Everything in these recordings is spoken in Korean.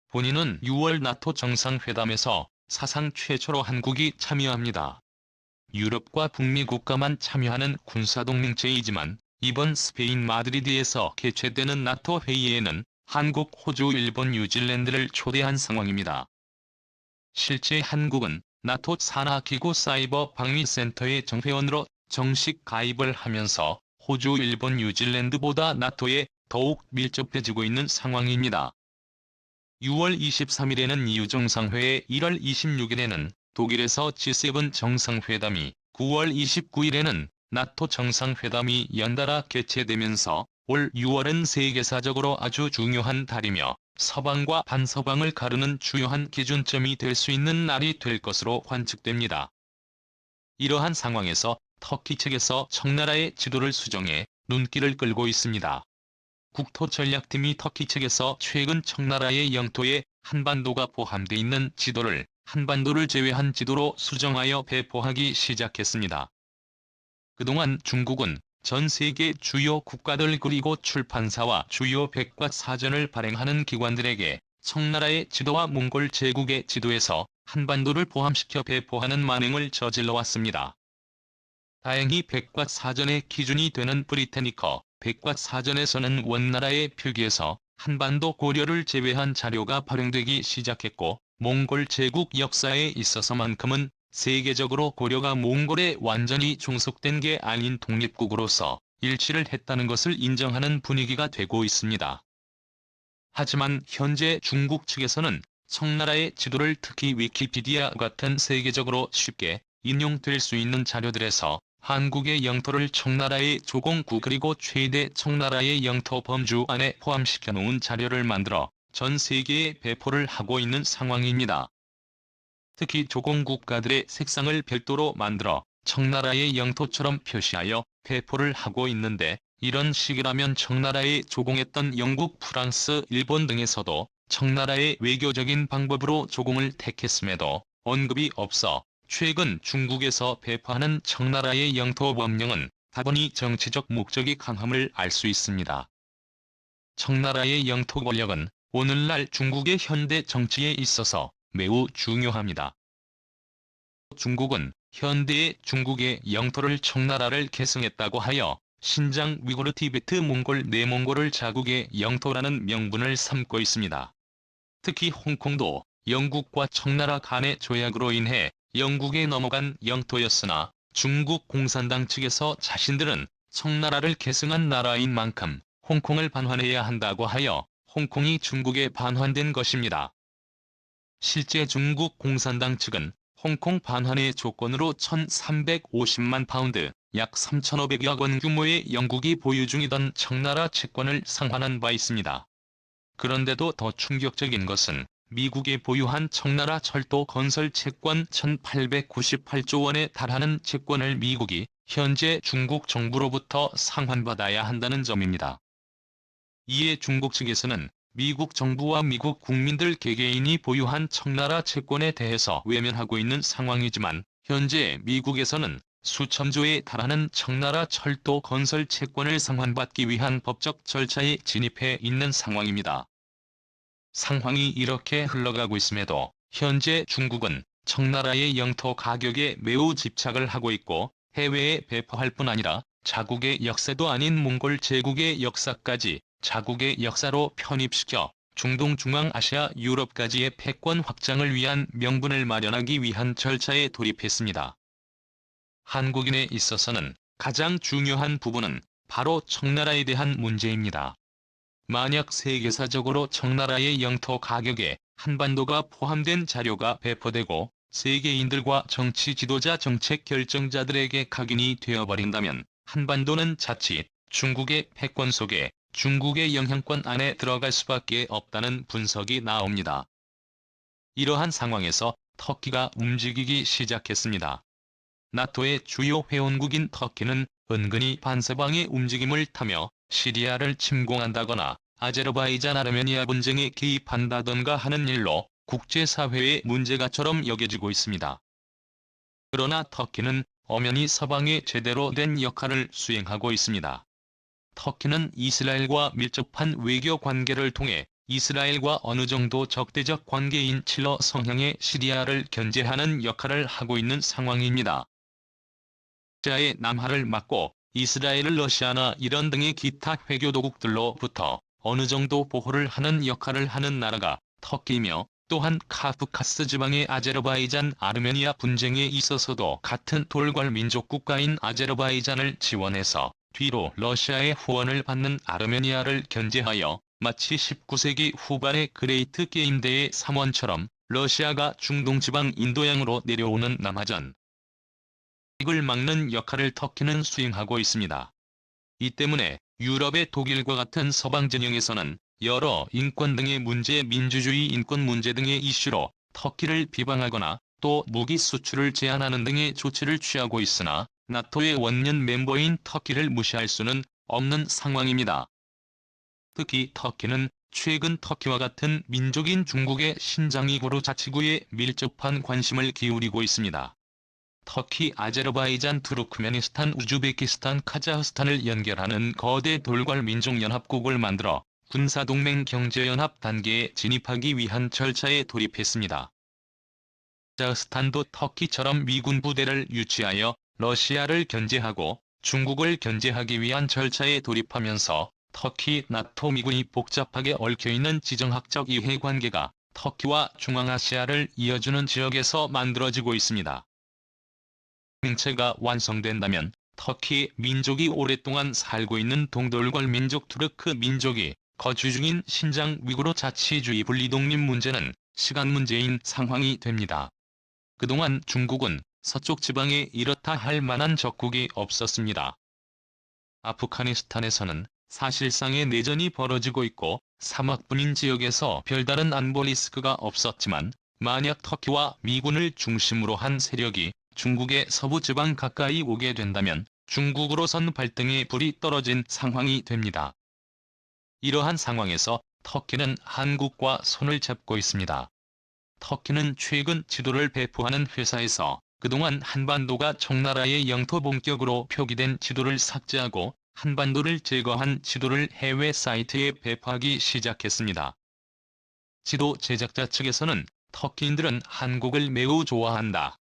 본인은 6월 나토 정상회담에서 사상 최초로 한국이 참여합니다. 유럽과 북미 국가만 참여하는 군사동맹체이지만 이번 스페인 마드리드에서 개최되는 나토 회의에는 한국, 호주, 일본, 뉴질랜드를 초대한 상황입니다. 실제 한국은 나토 산하기구 사이버 방위센터의 정회원으로 정식 가입을 하면서 호주, 일본, 뉴질랜드보다 나토에 더욱 밀접해지고 있는 상황입니다. 6월 23일에는 EU 정상회의, 1월 26일에는 독일에서 G7 정상회담이, 9월 29일에는 나토 정상회담이 연달아 개최되면서 올 6월은 세계사적으로 아주 중요한 달이며 서방과 반서방을 가르는 주요한 기준점이 될 수 있는 날이 될 것으로 관측됩니다. 이러한 상황에서 터키 측에서 청나라의 지도를 수정해 눈길을 끌고 있습니다. 국토전략팀이 터키 측에서 최근 청나라의 영토에 한반도가 포함돼 있는 지도를 한반도를 제외한 지도로 수정하여 배포하기 시작했습니다. 그동안 중국은 전 세계 주요 국가들 그리고 출판사와 주요 백과사전을 발행하는 기관들에게 청나라의 지도와 몽골 제국의 지도에서 한반도를 포함시켜 배포하는 만행을 저질러 왔습니다. 다행히 백과사전의 기준이 되는 브리테니커 백과사전에서는 원나라의 표기에서 한반도 고려를 제외한 자료가 발행되기 시작했고, 몽골 제국 역사에 있어서만큼은 세계적으로 고려가 몽골에 완전히 종속된 게 아닌 독립국으로서 일치를 했다는 것을 인정하는 분위기가 되고 있습니다. 하지만 현재 중국 측에서는 청나라의 지도를 특히 위키피디아 같은 세계적으로 쉽게 인용될 수 있는 자료들에서 한국의 영토를 청나라의 조공국 그리고 최대 청나라의 영토 범주 안에 포함시켜 놓은 자료를 만들어 전 세계에 배포를 하고 있는 상황입니다. 특히 조공국가들의 색상을 별도로 만들어 청나라의 영토처럼 표시하여 배포를 하고 있는데, 이런 식이라면 청나라에 조공했던 영국, 프랑스, 일본 등에서도 청나라의 외교적인 방법으로 조공을 택했음에도 언급이 없어 최근 중국에서 배포하는 청나라의 영토 법령은 다분히 정치적 목적이 강함을 알 수 있습니다. 청나라의 영토 권력은 오늘날 중국의 현대 정치에 있어서 매우 중요합니다. 중국은 현대의 중국의 영토를 청나라를 계승했다고 하여 신장, 위구르, 티베트, 몽골, 내몽골을 자국의 영토라는 명분을 삼고 있습니다. 특히 홍콩도 영국과 청나라 간의 조약으로 인해 영국에 넘어간 영토였으나 중국 공산당 측에서 자신들은 청나라를 계승한 나라인 만큼 홍콩을 반환해야 한다고 하여 홍콩이 중국에 반환된 것입니다. 실제 중국 공산당 측은 홍콩 반환의 조건으로 1,350만 파운드, 약 3,500억 원 규모의 영국이 보유 중이던 청나라 채권을 상환한 바 있습니다. 그런데도 더 충격적인 것은 미국이 보유한 청나라 철도 건설 채권 1,898조 원에 달하는 채권을 미국이 현재 중국 정부로부터 상환받아야 한다는 점입니다. 이에 중국 측에서는 미국 정부와 미국 국민들 개개인이 보유한 청나라 채권에 대해서 외면하고 있는 상황이지만, 현재 미국에서는 수천조에 달하는 청나라 철도 건설 채권을 상환받기 위한 법적 절차에 진입해 있는 상황입니다. 상황이 이렇게 흘러가고 있음에도 현재 중국은 청나라의 영토 가격에 매우 집착을 하고 있고, 해외에 배포할 뿐 아니라 자국의 역사도 아닌 몽골 제국의 역사까지 자국의 역사로 편입시켜 중동, 중앙아시아, 유럽까지의 패권 확장을 위한 명분을 마련하기 위한 절차에 돌입했습니다. 한국인에 있어서는 가장 중요한 부분은 바로 청나라에 대한 문제입니다. 만약 세계사적으로 청나라의 영토 가격에 한반도가 포함된 자료가 배포되고 세계인들과 정치 지도자, 정책 결정자들에게 각인이 되어버린다면 한반도는 자칫 중국의 패권 속에, 중국의 영향권 안에 들어갈 수밖에 없다는 분석이 나옵니다. 이러한 상황에서 터키가 움직이기 시작했습니다. 나토의 주요 회원국인 터키는 은근히 반서방의 움직임을 타며 시리아를 침공한다거나 아제르바이잔 아르메니아 분쟁에 개입한다던가 하는 일로 국제사회의 문제가처럼 여겨지고 있습니다. 그러나 터키는 엄연히 서방의 제대로 된 역할을 수행하고 있습니다. 터키는 이스라엘과 밀접한 외교 관계를 통해 이스라엘과 어느 정도 적대적 관계인 칠러 성향의 시리아를 견제하는 역할을 하고 있는 상황입니다. 러시아의 남하를 막고 이스라엘을 러시아나 이란 등의 기타 회교도국들로부터 어느 정도 보호를 하는 역할을 하는 나라가 터키이며, 또한 카프카스 지방의 아제르바이잔 아르메니아 분쟁에 있어서도 같은 돌궐 민족 국가인 아제르바이잔을 지원해서 뒤로 러시아의 후원을 받는 아르메니아를 견제하여 마치 19세기 후반의 그레이트 게임 대회 3원처럼 러시아가 중동 지방 인도양으로 내려오는 남하전 을 막는 역할을 터키는 수행하고 있습니다. 이 때문에 유럽의 독일과 같은 서방 진영에서는 여러 인권 등의 문제, 민주주의 인권 문제 등의 이슈로 터키를 비방하거나 또 무기 수출을 제한하는 등의 조치를 취하고 있으나 나토의 원년 멤버인 터키를 무시할 수는 없는 상황입니다. 특히 터키는 최근 터키와 같은 민족인 중국의 신장이고르 자치구에 밀접한 관심을 기울이고 있습니다. 터키, 아제르바이잔, 투르크메니스탄, 우즈베키스탄, 카자흐스탄을 연결하는 거대 돌궐 민족연합국을 만들어 군사동맹 경제연합 단계에 진입하기 위한 절차에 돌입했습니다. 카자흐스탄도 터키처럼 미군 부대를 유치하여 러시아를 견제하고 중국을 견제하기 위한 절차에 돌입하면서 터키, 나토, 미군이 복잡하게 얽혀있는 지정학적 이해관계가 터키와 중앙아시아를 이어주는 지역에서 만들어지고 있습니다. 공동체가 완성된다면 터키 민족이 오랫동안 살고 있는 동돌궐 민족 투르크 민족이 거주 중인 신장 위구르 자치주의 분리독립 문제는 시간 문제인 상황이 됩니다. 그동안 중국은 서쪽 지방에 이렇다 할 만한 적국이 없었습니다. 아프가니스탄에서는 사실상의 내전이 벌어지고 있고 사막분인 지역에서 별다른 안보 리스크가 없었지만, 만약 터키와 미군을 중심으로 한 세력이 중국의 서부 지방 가까이 오게 된다면 중국으로선 발등에 불이 떨어진 상황이 됩니다. 이러한 상황에서 터키는 한국과 손을 잡고 있습니다. 터키는 최근 지도를 배포하는 회사에서 그동안 한반도가 청나라의 영토 본격으로 표기된 지도를 삭제하고 한반도를 제거한 지도를 해외 사이트에 배포하기 시작했습니다. 지도 제작자 측에서는 터키인들은 한국을 매우 좋아한다.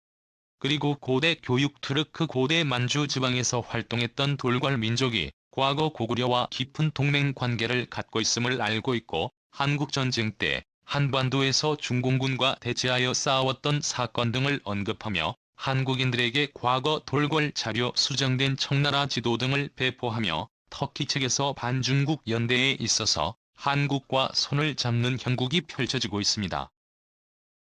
그리고 고대 교육 투르크 고대 만주 지방에서 활동했던 돌궐 민족이 과거 고구려와 깊은 동맹 관계를 갖고 있음을 알고 있고, 한국전쟁 때 한반도에서 중공군과 대치하여 싸웠던 사건 등을 언급하며 한국인들에게 과거 돌궐 자료 수정된 청나라 지도 등을 배포하며 터키 측에서 반중국 연대에 있어서 한국과 손을 잡는 형국이 펼쳐지고 있습니다.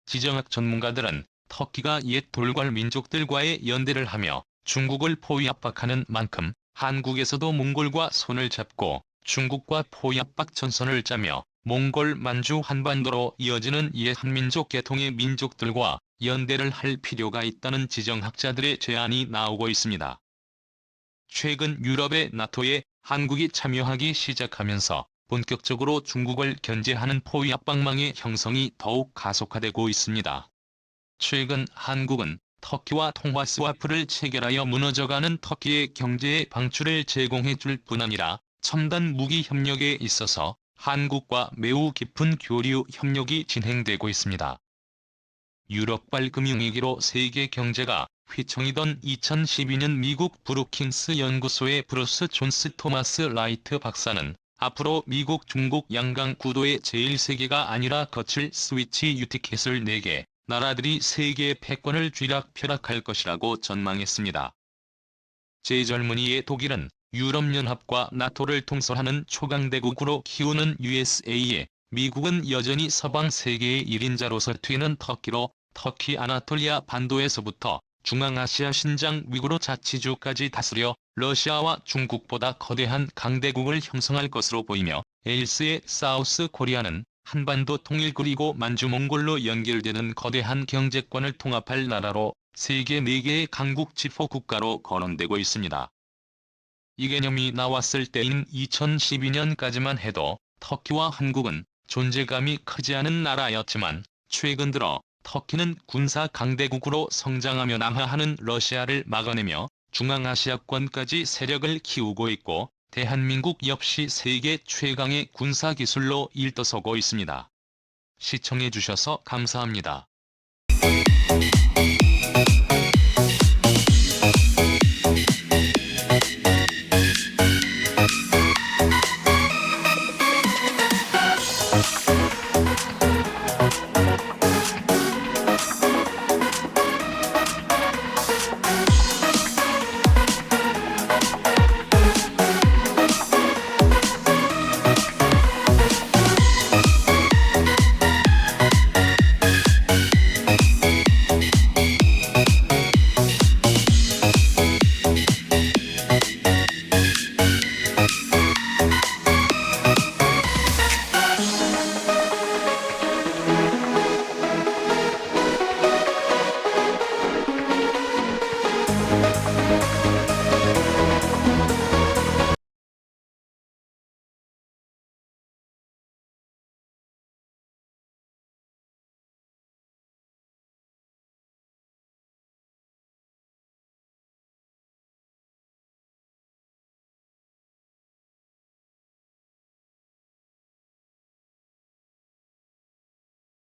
지정학 전문가들은 터키가 옛 돌궐 민족들과의 연대를 하며 중국을 포위 압박하는 만큼 한국에서도 몽골과 손을 잡고 중국과 포위 압박 전선을 짜며 몽골 만주 한반도로 이어지는 옛 한민족 계통의 민족들과 연대를 할 필요가 있다는 지정학자들의 제안이 나오고 있습니다. 최근 유럽의 나토에 한국이 참여하기 시작하면서 본격적으로 중국을 견제하는 포위 압박망의 형성이 더욱 가속화되고 있습니다. 최근 한국은 터키와 통화 스와프를 체결하여 무너져가는 터키의 경제의 방출을 제공해줄 뿐 아니라 첨단 무기 협력에 있어서 한국과 매우 깊은 교류 협력이 진행되고 있습니다. 유럽발 금융위기로 세계 경제가 휘청이던 2012년 미국 브루킹스 연구소의 브루스 존스 토마스 라이트 박사는 앞으로 미국 중국 양강 구도의 제1세계가 아니라 거칠 스위치 유티켓을 4개 나라들이 세계의 패권을 쥐락펴락할 것이라고 전망했습니다. 제절무늬의 독일은 유럽연합과 나토를 통솔하는 초강대국으로 키우는 USA에 미국은 여전히 서방 세계의 1인자로서 튀는 터키로 터키 아나톨리아 반도에서부터 중앙아시아 신장 위구르 자치주까지 다스려 러시아와 중국보다 거대한 강대국을 형성할 것으로 보이며, 에일스의 사우스 코리아는 한반도 통일 그리고 만주 몽골로 연결되는 거대한 경제권을 통합할 나라로 세계 4개의 강국 지포 국가로 거론되고 있습니다. 이 개념이 나왔을 때인 2012년까지만 해도 터키와 한국은 존재감이 크지 않은 나라였지만, 최근 들어 터키는 군사 강대국으로 성장하며 남하하는 러시아를 막아내며 중앙아시아권까지 세력을 키우고 있고, 대한민국 역시 세계 최강의 군사기술로 일떠서고 있습니다. 시청해주셔서 감사합니다.